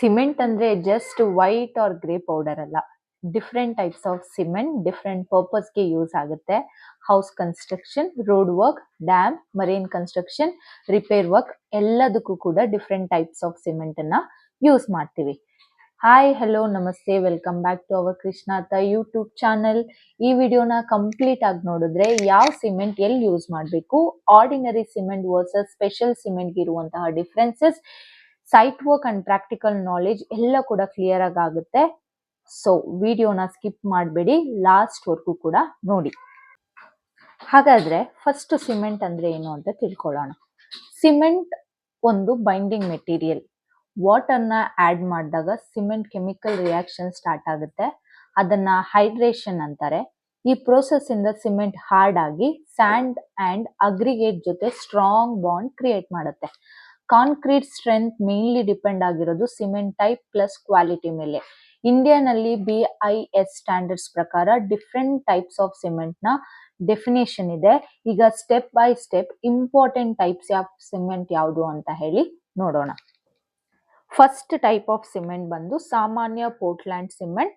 Cement ಅಂದ್ರೆ just white or grey powder ಅಲ್ಲ. Different types of cement different ಪರ್ಪಸ್ಗೆ use ಆಗುತ್ತೆ. House construction, road work, dam, marine construction, repair work ಎಲ್ಲದಕ್ಕೂ ಕೂಡ different types of cement ಅನ್ನ use ಮಾಡ್ತೀವಿ. Hi, hello, ನಮಸ್ತೆ, welcome back to our ಕೃಷ್ಣಾತ YouTube channel. ಈ ವಿಡಿಯೋನ ಕಂಪ್ಲೀಟ್ ಆಗಿ ನೋಡಿದ್ರೆ ಯಾವ ಸಿಮೆಂಟ್ ಎಲ್ಲಿ ಯೂಸ್ ಮಾಡಬೇಕು, ordinary cement versus special cement ಇರುವಂತಹ differences, site work and practical knowledge ಎಲ್ಲ ಕೂಡ ಕ್ಲಿಯರ್ ಆಗುತ್ತೆ. ಸೊ ವಿಡಿಯೋನ ಸ್ಕಿಪ್ ಮಾಡಬೇಡಿ, ಲಾಸ್ಟ್ ವರ್ಗೂ ಕೂಡ ನೋಡಿ. ಹಾಗಾದ್ರೆ ಫಸ್ಟ್ ಸಿಮೆಂಟ್ ಅಂದ್ರೆ ಏನು ಅಂತ ತಿಳ್ಕೊಳ್ಳೋಣ. ಸಿಮೆಂಟ್ ಒಂದು ಬೈಂಡಿಂಗ್ ಮೆಟೀರಿಯಲ್. ವಾಟರ್ನ ಆಡ್ ಮಾಡಿದಾಗ ಸಿಮೆಂಟ್ ಕೆಮಿಕಲ್ ರಿಯಾಕ್ಷನ್ ಸ್ಟಾರ್ಟ್ ಆಗುತ್ತೆ. ಅದನ್ನ ಹೈಡ್ರೇಷನ್ ಅಂತಾರೆ. ಈ ಪ್ರೋಸೆಸ್ ಇಂದ ಸಿಮೆಂಟ್ ಹಾರ್ಡ್ ಆಗಿ ಸ್ಯಾಂಡ್ ಅಂಡ್ ಅಗ್ರಿಗೇಟ್ ಜೊತೆ ಸ್ಟ್ರಾಂಗ್ ಬಾಂಡ್ ಕ್ರಿಯೇಟ್ ಮಾಡುತ್ತೆ. ಕಾಂಕ್ರೀಟ್ ಸ್ಟ್ರೆಂತ್ ಮೇನ್ಲಿ ಡಿಪೆಂಡ್ ಆಗಿರೋದು ಸಿಮೆಂಟ್ ಟೈಪ್ ಪ್ಲಸ್ ಕ್ವಾಲಿಟಿ ಮೇಲೆ. ಇಂಡಿಯಾನಲ್ಲಿ BIS ಸ್ಟ್ಯಾಂಡರ್ಡ್ಸ್ ಪ್ರಕಾರ ಡಿಫ್ರೆಂಟ್ ಟೈಪ್ಸ್ ಆಫ್ ಸಿಮೆಂಟ್ ನ ಡೆಫಿನೇಷನ್ ಇದೆ. ಈಗ step by step important types of cement ಯಾವುದು ಅಂತ ಹೇಳಿ ನೋಡೋಣ. ಫಸ್ಟ್ ಟೈಪ್ ಆಫ್ ಸಿಮೆಂಟ್ ಬಂದು ಸಾಮಾನ್ಯ Portland cement,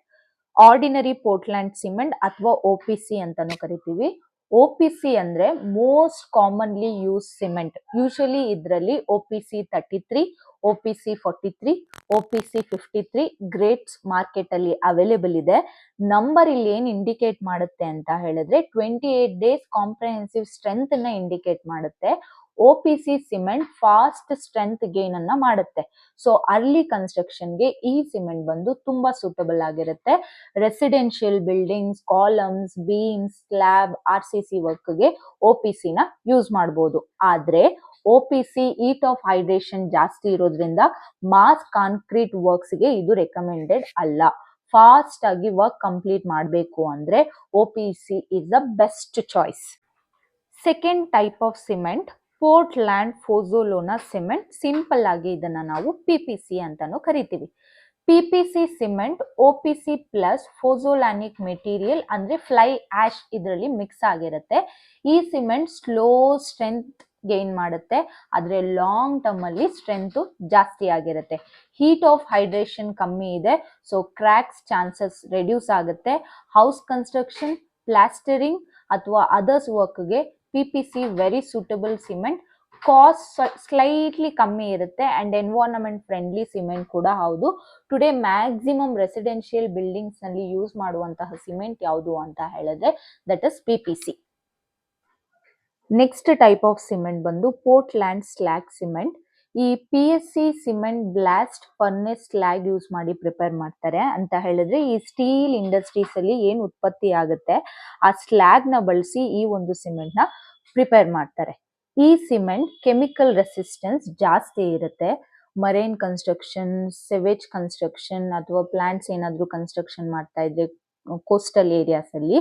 ordinary Portland cement ಅಥವಾ OPC ಅಂತಾನು ಕರಿತೀವಿ. OPC ಅಂದ್ರೆ most commonly use cement. Usually ಇದರಲ್ಲಿ OPC 33, OPC 43, OPC 53 grades market ಅಲ್ಲಿ ಅವೈಲೇಬಲ್ ಇದೆ. ನಂಬರ್ ಇಲ್ಲಿ ಏನ್ ಇಂಡಿಕೇಟ್ ಮಾಡುತ್ತೆ ಅಂತ ಹೇಳಿದ್ರೆ 28 days ಕಾಂಪ್ರಹೆನ್ಸಿವ್ ಸ್ಟ್ರೆಂತ್ ನ ಇಂಡಿಕೇಟ್ ಮಾಡುತ್ತೆ. OPC cement fast strength gain ಅನ್ನ ಮಾಡುತ್ತೆ. ಸೊ ಅರ್ಲಿ ಕನ್ಸ್ಟ್ರಕ್ಷನ್ಗೆ ಈ ಸಿಮೆಂಟ್ ಬಂದು ತುಂಬಾ ಸೂಟಬಲ್ ಆಗಿರುತ್ತೆ. Residential buildings, columns, beans, slab, RCC ವರ್ಕ್ಗೆ OPC ನ ಯೂಸ್ ಮಾಡಬಹುದು. ಆದ್ರೆ OPC ಈಟ್ ಆಫ್ ಹೈಡ್ರೇಷನ್ ಜಾಸ್ತಿ ಇರೋದ್ರಿಂದ ಮಾಸ್ ಕಾಂಕ್ರೀಟ್ ವರ್ಕ್ಸ್ ಗೆ ಇದು ರೆಕಮೆಂಡೆಡ್ ಅಲ್ಲ. ಫಾಸ್ಟ್ ಆಗಿ ವರ್ಕ್ ಕಂಪ್ಲೀಟ್ ಮಾಡಬೇಕು ಅಂದ್ರೆ OPC is the best choice. Second type of cement Portland pozzolana cement. Simple ಆಗಿ ಇದನ್ನ ನಾವು PPC ಅಂತಾನು ಕರಿತೀವಿ. PPC cement OPC plus pozzolanic material ಅಂದ್ರೆ ಫ್ಲೈ ಆಶ್ ಇದರಲ್ಲಿ ಮಿಕ್ಸ್ ಆಗಿರುತ್ತೆ. ಈ ಸಿಮೆಂಟ್ ಸ್ಲೋ ಸ್ಟ್ರೆಂತ್ ಗೇನ್ ಮಾಡುತ್ತೆ, ಆದ್ರೆ ಲಾಂಗ್ ಟರ್ಮ್ ಅಲ್ಲಿ ಸ್ಟ್ರೆಂತ್ ಜಾಸ್ತಿ ಆಗಿರುತ್ತೆ. ಹೀಟ್ ಆಫ್ ಹೈಡ್ರೇಷನ್ ಕಮ್ಮಿ ಇದೆ, ಸೊ ಕ್ರ್ಯಾಕ್ಸ್ ಚಾನ್ಸಸ್ ರೆಡ್ಯೂಸ್ ಆಗುತ್ತೆ. ಹೌಸ್ ಕನ್ಸ್ಟ್ರಕ್ಷನ್, ಪ್ಲಾಸ್ಟರಿಂಗ್ ಅಥವಾ ಅದರ್ಸ್ ವರ್ಕ್ಗೆ PPC very suitable cement. Cost slightly ಕಮ್ಮಿ ಇರುತ್ತೆ ಅಂಡ್ ಎನ್ವೈರನ್ಮೆಂಟ್ ಫ್ರೆಂಡ್ಲಿ ಸಿಮೆಂಟ್ ಕೂಡ ಹೌದು. ಟುಡೇ ಮ್ಯಾಕ್ಸಿಮಮ್ ರೆಸಿಡೆನ್ಷಿಯಲ್ ಬಿಲ್ಡಿಂಗ್ಸ್ ನಲ್ಲಿ ಯೂಸ್ ಮಾಡುವಂತಹ ಸಿಮೆಂಟ್ ಯಾವುದು ಅಂತ ಹೇಳಿದ್ರೆ that is PPC. Next type of cement ಬಂದು ಪೋರ್ಟ್ಲ್ಯಾಂಡ್ ಸ್ಲ್ಯಾಗ್ ಸಿಮೆಂಟ್. ಈ PSC cement blast furnace slag use ಮಾಡಿ ಪ್ರಿಪೇರ್ ಮಾಡ್ತಾರೆ. ಅಂತ ಹೇಳಿದ್ರೆ ಈ ಸ್ಟೀಲ್ ಇಂಡಸ್ಟ್ರೀಸ್ ಅಲ್ಲಿ ಏನ್ ಉತ್ಪತ್ತಿ ಆಗುತ್ತೆ ಆ ಸ್ಲ್ಯಾಗ್ ನ ಬಳಸಿ ಈ ಒಂದು ಸಿಮೆಂಟ್ ನ ಪ್ರಿಪೇರ್ ಮಾಡ್ತಾರೆ. ಈ ಸಿಮೆಂಟ್ ಕೆಮಿಕಲ್ ರೆಸಿಸ್ಟೆನ್ಸ್ ಜಾಸ್ತಿ ಇರುತ್ತೆ. ಮರೈನ್ ಕನ್ಸ್ಟ್ರಕ್ಷನ್, ಸೆವೇಜ್ ಕನ್ಸ್ಟ್ರಕ್ಷನ್ ಅಥವಾ ಪ್ಲಾಂಟ್ಸ್ ಏನಾದ್ರು ಕನ್ಸ್ಟ್ರಕ್ಷನ್ ಮಾಡ್ತಾ ಇದ್ರೆ ಕೋಸ್ಟಲ್ ಏರಿಯಾಸ್ ಅಲ್ಲಿ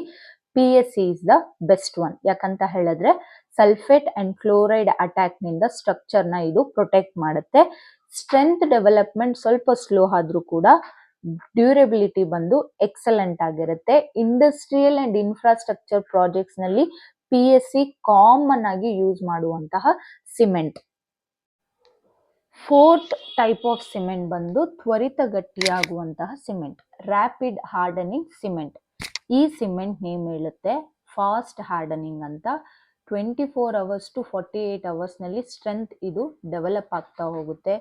PSC is the best one. ಯಾಕಂತ ಹೇಳಿದ್ರೆ ಸಲ್ಫೇಟ್ ಅಂಡ್ ಫ್ಲೋರೈಡ್ ಅಟ್ಯಾಕ್ ನಿಂದ ಸ್ಟ್ರಕ್ಚರ್ ನ ಇದು ಪ್ರೊಟೆಕ್ಟ್ ಮಾಡುತ್ತೆ. ಸ್ಟ್ರೆಂತ್ ಡೆವಲಪ್ಮೆಂಟ್ ಸ್ವಲ್ಪ ಸ್ಲೋ ಆದ್ರೂ ಕೂಡ ಡ್ಯೂರಬಿಲಿಟಿ ಬಂದು ಎಕ್ಸಲೆಂಟ್ ಆಗಿರುತ್ತೆ. ಇಂಡಸ್ಟ್ರಿಯಲ್ ಅಂಡ್ ಇನ್ಫ್ರಾಸ್ಟ್ರಕ್ಚರ್ ಪ್ರಾಜೆಕ್ಟ್ಸ್ ನಲ್ಲಿ PSC ಕಾಮನ್ ಆಗಿ ಯೂಸ್ ಮಾಡುವಂತಹ cement. Fourth type of cement ಬಂದು ತ್ವರಿತ ಗಟ್ಟಿಯಾಗುವಂತಹ ಸಿಮೆಂಟ್, ರ್ಯಾಪಿಡ್ ಹಾರ್ಡನಿಂಗ್ ಸಿಮೆಂಟ್. ಈ ಸಿಮೆಂಟ್ ನೇಮ್ ಹೇಳುತ್ತೆ ಫಾಸ್ಟ್ ಹಾರ್ಡನಿಂಗ್ ಅಂತ. 24 hours to 48 hours ನಲ್ಲಿ ಸ್ಟ್ರೆಂತ್ ಇದು ಡೆವಲಪ್ ಆಗ್ತಾ ಹೋಗುತ್ತೆ.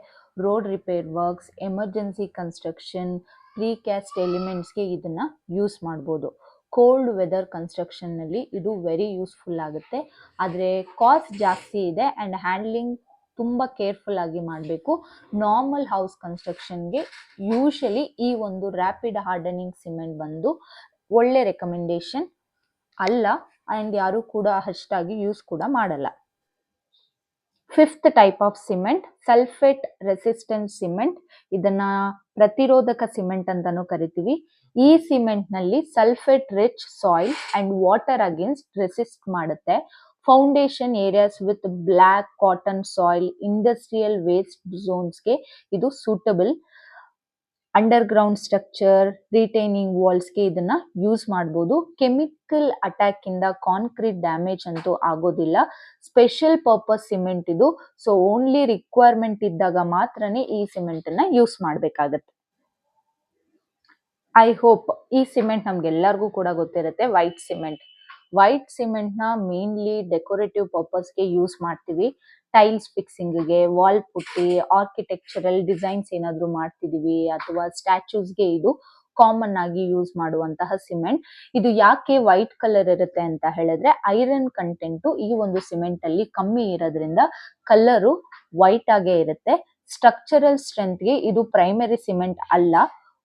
Road repair works, emergency construction, precast ಎಲಿಮೆಂಟ್ಸ್ಗೆ ಇದನ್ನ ಯೂಸ್ ಮಾಡ್ಬೋದು. ಕೋಲ್ಡ್ ವೆದರ್ ಕನ್ಸ್ಟ್ರಕ್ಷನ್ ನಲ್ಲಿ ಇದು ವೆರಿ ಯೂಸ್ಫುಲ್ ಆಗುತ್ತೆ. ಆದ್ರೆ ಕಾಸ್ಟ್ ಜಾಸ್ತಿ ಇದೆ ಅಂಡ್ ಹ್ಯಾಂಡ್ಲಿಂಗ್ ತುಂಬಾ ಕೇರ್ಫುಲ್ ಆಗಿ ಮಾಡಬೇಕು. ನಾರ್ಮಲ್ ಹೌಸ್ ಕನ್ಸ್ಟ್ರಕ್ಷನ್ಗೆ ಯೂಶಲಿ ಈ ಒಂದು ರ್ಯಾಪಿಡ್ ಹಾರ್ಡನಿಂಗ್ ಸಿಮೆಂಟ್ ಬಂದು ಒಳ್ಳೆ ರೆಕಮೆಂಡೇಶನ್ ಅಲ್ಲ ಅಂಡ್ ಯಾರು ಕೂಡ ಅಷ್ಟಾಗಿ ಯೂಸ್ ಕೂಡ ಮಾಡಲ್ಲ. Fifth type of cement sulphate resistant cement. ಇದನ್ನ ಪ್ರತಿರೋಧಕ ಸಿಮೆಂಟ್ ಅಂತಾನು ಕರಿತೀವಿ. ಈ ಸಿಮೆಂಟ್ ನಲ್ಲಿ sulphate rich soil and water against resist ಮಾಡುತ್ತೆ. Foundation areas with black cotton soil, industrial waste ಝೋನ್ಸ್ಗೆ ಇದು ಸೂಟಬಲ್. ಅಂಡರ್‌ಗ್ರೌಂಡ್ ಸ್ಟ್ರಕ್ಚರ್, ರಿಟೈನಿಂಗ್ ವಾಲ್ಸ್‌ಗೆ ಇದನ್ನ ಯೂಸ್ ಮಾಡ್ಬೋದು. ಕೆಮಿಕಲ್ ಅಟ್ಯಾಕ್ ಇಂದ ಕಾಂಕ್ರೀಟ್ ಡ್ಯಾಮೇಜ್ ಅಂತೂ ಆಗೋದಿಲ್ಲ. ಸ್ಪೆಷಲ್ ಪರ್ಪಸ್ ಸಿಮೆಂಟ್ ಇದು. ಸೊ ಓನ್ಲಿ ರಿಕ್ವೈರ್ಮೆಂಟ್ ಇದ್ದಾಗ ಮಾತ್ರನೇ ಈ ಸಿಮೆಂಟ್ ಅನ್ನ ಯೂಸ್ ಮಾಡ್ಬೇಕಾಗತ್ತೆ. ಐ ಹೋಪ್ ಈ ಸಿಮೆಂಟ್ ನಮ್ಗೆಲ್ಲರಿಗೂ ಕೂಡ ಗೊತ್ತಿರುತ್ತೆ, ವೈಟ್ ಸಿಮೆಂಟ್. ವೈಟ್ ಸಿಮೆಂಟ್ ನ ಮೇನ್ಲಿ ಡೆಕೋರೇಟಿವ್ ಪರ್ಪಸ್ಗೆ ಯೂಸ್ ಮಾಡ್ತೀವಿ. ಟೈಲ್ಸ್ ಫಿಕ್ಸಿಂಗ್ಗೆ, ವಾಲ್ ಪುಟ್ಟಿ, ಆರ್ಕಿಟೆಕ್ಚರಲ್ ಡಿಸೈನ್ಸ್ ಏನಾದ್ರು ಮಾಡ್ತಿದೀವಿ ಅಥವಾ ಸ್ಟ್ಯಾಚ್ಯೂಸ್ಗೆ ಇದು ಕಾಮನ್ ಆಗಿ ಯೂಸ್ ಮಾಡುವಂತಹ ಸಿಮೆಂಟ್. ಇದು ಯಾಕೆ ವೈಟ್ ಕಲರ್ ಇರುತ್ತೆ ಅಂತ ಹೇಳಿದ್ರೆ ಐರನ್ ಕಂಟೆಂಟ್ ಈ ಒಂದು ಸಿಮೆಂಟ್ ಅಲ್ಲಿ ಕಮ್ಮಿ ಇರೋದ್ರಿಂದ ಕಲರು ವೈಟ್ ಆಗೇ ಇರುತ್ತೆ. ಸ್ಟ್ರಕ್ಚರಲ್ ಸ್ಟ್ರೆಂತ್ಗೆ ಇದು ಪ್ರೈಮರಿ ಸಿಮೆಂಟ್ ಅಲ್ಲ,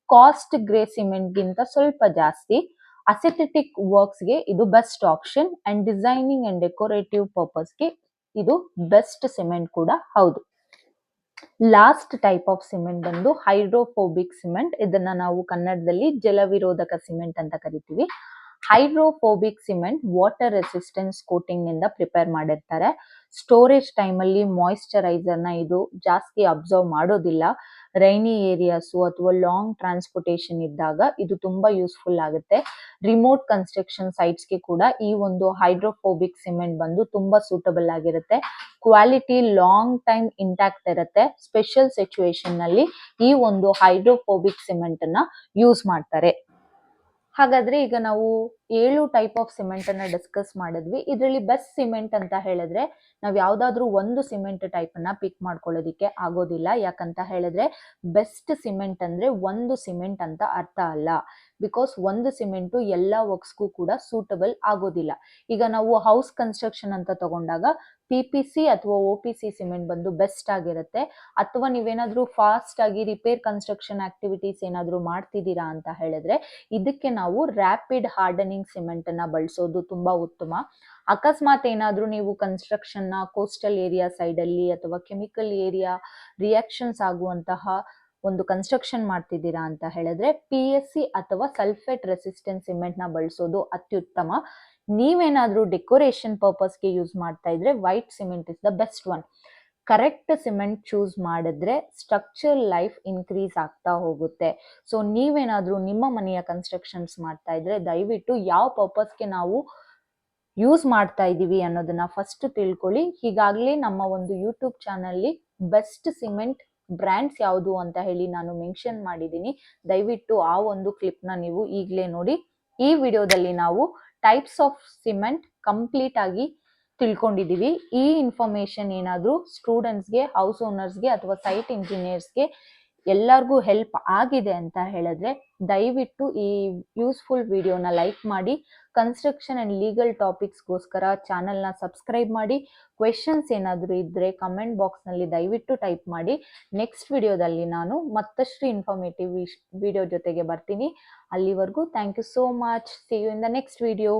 ಕಾಸ್ಟ್ ಗ್ರೇ ಸಿಮೆಂಟ್ ಗಿಂತ ಸ್ವಲ್ಪ ಜಾಸ್ತಿ. ಅಸೆಥೆಟಿಕ್ ವರ್ಕ್ಸ್ಗೆ ಇದು best option and designing and decorative ಪರ್ಪಸ್ಗೆ ಇದು ಬೆಸ್ಟ್ ಸಿಮೆಂಟ್ ಕೂಡ ಹೌದು. ಲಾಸ್ಟ್ ಟೈಪ್ ಆಫ್ ಸಿಮೆಂಟ್ ಬಂದು ಹೈಡ್ರೋಫೋಬಿಕ್ ಸಿಮೆಂಟ್. ಇದನ್ನ ನಾವು ಕನ್ನಡದಲ್ಲಿ ಜಲವಿರೋಧಕ ಸಿಮೆಂಟ್ ಅಂತ ಕರಿತೀವಿ. Hydrophobic cement water resistance coating ನಿಂದ ಪ್ರಿಪೇರ್ ಮಾಡಿರ್ತಾರೆ. ಸ್ಟೋರೇಜ್ ಟೈಮ್ ಅಲ್ಲಿ ಮಾಯಿಶ್ಚರೈಸರ್ ನ ಇದು ಜಾಸ್ತಿ ಅಬ್ಸರ್ವ್ ಮಾಡೋದಿಲ್ಲ. ರೈನಿ ಏರಿಯಾಸ್ ಅಥವಾ ಲಾಂಗ್ ಟ್ರಾನ್ಸ್ಪೋರ್ಟೇಷನ್ ಇದ್ದಾಗ ಇದು ತುಂಬಾ ಯೂಸ್ಫುಲ್ ಆಗುತ್ತೆ. ರಿಮೋಟ್ ಕನ್ಸ್ಟ್ರಕ್ಷನ್ ಸೈಟ್ಸ್ಗೆ ಕೂಡ ಈ ಒಂದು ಹೈಡ್ರೋಫೋಬಿಕ್ ಸಿಮೆಂಟ್ ಬಂದು ತುಂಬಾ ಸೂಟಬಲ್ ಆಗಿರುತ್ತೆ. ಕ್ವಾಲಿಟಿ ಲಾಂಗ್ ಟೈಮ್ ಇಂಟ್ಯಾಕ್ಟ್ ಇರುತ್ತೆ. ಸ್ಪೆಷಲ್ ಸಿಚುವೇಶನ್ ನಲ್ಲಿ ಈ ಒಂದು ಹೈಡ್ರೋಫೋಬಿಕ್ ಸಿಮೆಂಟ್ ಅನ್ನ ಯೂಸ್ ಮಾಡ್ತಾರೆ. ಹಾಗಾದ್ರೆ ಈಗ ನಾವು 7 ಟೈಪ್ ಆಫ್ ಸಿಮೆಂಟ್ ಅನ್ನ ಡಿಸ್ಕಸ್ ಮಾಡಿದ್ವಿ. ಇದರಲ್ಲಿ ಬೆಸ್ಟ್ ಸಿಮೆಂಟ್ ಅಂತ ಹೇಳಿದ್ರೆ ನಾವ್ ಯಾವ್ದಾದ್ರು ಒಂದು ಸಿಮೆಂಟ್ ಟೈಪ್ ಅನ್ನ ಪಿಕ್ ಮಾಡ್ಕೊಳ್ಳೋದಿಕ್ಕೆ ಆಗೋದಿಲ್ಲ. ಯಾಕಂತ ಹೇಳಿದ್ರೆ ಬೆಸ್ಟ್ ಸಿಮೆಂಟ್ ಅಂದ್ರೆ ಒಂದು ಸಿಮೆಂಟ್ ಅಂತ ಅರ್ಥ ಅಲ್ಲ. ಬಿಕಾಸ್ ಒಂದು ಸಿಮೆಂಟು ಎಲ್ಲ ವರ್ಕ್ಸ್ಗೂ ಕೂಡ ಸೂಟಬಲ್ ಆಗೋದಿಲ್ಲ. ಈಗ ನಾವು ಹೌಸ್ ಕನ್ಸ್ಟ್ರಕ್ಷನ್ ಅಂತ ತಗೊಂಡಾಗ PPC ಅಥವಾ OPC ಸಿಮೆಂಟ್ ಬಂದು ಬೆಸ್ಟ್ ಆಗಿರುತ್ತೆ. ಅಥವಾ ನೀವೇನಾದ್ರೂ ಫಾಸ್ಟ್ ಆಗಿ ರಿಪೇರ್ ಕನ್ಸ್ಟ್ರಕ್ಷನ್ ಆಕ್ಟಿವಿಟೀಸ್ ಏನಾದ್ರೂ ಮಾಡ್ತಿದ್ದೀರಾ ಅಂತ ಹೇಳಿದ್ರೆ ಇದಕ್ಕೆ ನಾವು ರ್ಯಾಪಿಡ್ ಹಾರ್ಡನಿಂಗ್ ಸಿಮೆಂಟ್ ಅನ್ನ ಬಳಸೋದು ತುಂಬಾ ಉತ್ತಮ. ಅಕಸ್ಮಾತ್ ಏನಾದ್ರೂ ನೀವು ಕನ್ಸ್ಟ್ರಕ್ಷನ್ ನ ಕೋಸ್ಟಲ್ ಏರಿಯಾ ಸೈಡ್ ಅಲ್ಲಿ ಅಥವಾ ಕೆಮಿಕಲ್ ಏರಿಯಾ ರಿಯಾಕ್ಷನ್ಸ್ ಆಗುವಂತಹ ಒಂದು ಕನ್ಸ್ಟ್ರಕ್ಷನ್ ಮಾಡ್ತಿದ್ದೀರಾ ಅಂತ ಹೇಳಿದ್ರೆ PSC ಅಥವಾ ಸಲ್ಫೇಟ್ ರೆಸಿಸ್ಟೆಂಟ್ ಸಿಮೆಂಟ್ ನ ಬಳಸೋದು ಅತ್ಯುತ್ತಮ. ನೀವೇನಾದ್ರೂ ಡೆಕೋರೇಷನ್ ಪರ್ಪಸ್ಗೆ ಯೂಸ್ ಮಾಡ್ತಾ ಇದ್ರೆ white cement is the best one. Correct cement choose ಮಾಡಿದ್ರೆ ಸ್ಟ್ರಕ್ಚರ್ ಲೈಫ್ ಇನ್ಕ್ರೀಸ್ ಆಗ್ತಾ ಹೋಗುತ್ತೆ. ಸೊ ನೀವೇನಾದ್ರೂ ನಿಮ್ಮ ಮನೆಯ ಕನ್ಸ್ಟ್ರಕ್ಷನ್ಸ್ ಮಾಡ್ತಾ ಇದ್ರೆ ದಯವಿಟ್ಟು ಯಾವ ಪರ್ಪಸ್ಗೆ ನಾವು ಯೂಸ್ ಮಾಡ್ತಾ ಇದೀವಿ ಅನ್ನೋದನ್ನ ಫಸ್ಟ್ ತಿಳ್ಕೊಳ್ಳಿ. ಹೀಗಾಗ್ಲೇ ನಮ್ಮ ಒಂದು ಯೂಟ್ಯೂಬ್ ಚಾನಲ್ಲಿ ಬೆಸ್ಟ್ ಸಿಮೆಂಟ್ ಬ್ರ್ಯಾಂಡ್ಸ್ ಯಾವುದು ಅಂತ ಹೇಳಿ ನಾನು ಮೆನ್ಷನ್ ಮಾಡಿದ್ದೀನಿ. ದಯವಿಟ್ಟು ಆ ಒಂದು ಕ್ಲಿಪ್ ನ ನೀವು ಈಗಲೇ ನೋಡಿ. ಈ ವಿಡಿಯೋದಲ್ಲಿ ನಾವು ಟೈಪ್ಸ್ ಆಫ್ ಸಿಮೆಂಟ್ ಕಂಪ್ಲೀಟ್ ಆಗಿ ತಿಳ್ಕೊಂಡಿದೀವಿ. ಈ ಇನ್ಫಾರ್ಮೇಶನ್ ಏನಾದ್ರೂ ಸ್ಟೂಡೆಂಟ್ಸ್ಗೆ, ಹೌಸ್ ಓನರ್ಸ್ಗೆ ಅಥವಾ ಸೈಟ್ ಇಂಜಿನಿಯರ್ಸ್ಗೆ ಎಲ್ಲರಿಗೂ ಹೆಲ್ಪ್ ಆಗಿದೆ ಅಂತ ಹೇಳಿದ್ರೆ ದಯವಿಟ್ಟು ಈ ಯೂಸ್ಫುಲ್ ವಿಡಿಯೋನ ಲೈಕ್ ಮಾಡಿ. ಕನ್ಸ್ಟ್ರಕ್ಷನ್ ಅಂಡ್ ಲೀಗಲ್ ಟಾಪಿಕ್ಸ್ಗೋಸ್ಕರ ಚಾನಲ್ನ ಸಬ್ಸ್ಕ್ರೈಬ್ ಮಾಡಿ. ಕ್ವೆಶನ್ಸ್ ಏನಾದರೂ ಇದ್ರೆ ಕಮೆಂಟ್ ಬಾಕ್ಸ್ ನಲ್ಲಿ ದಯವಿಟ್ಟು ಟೈಪ್ ಮಾಡಿ. ನೆಕ್ಸ್ಟ್ ವಿಡಿಯೋದಲ್ಲಿ ನಾನು ಮತ್ತಷ್ಟು ಇನ್ಫಾರ್ಮೇಟಿವ್ ವಿಡಿಯೋ ಜೊತೆಗೆ ಬರ್ತೀನಿ. ಅಲ್ಲಿವರೆಗೂ thank you so much. See you in the next video.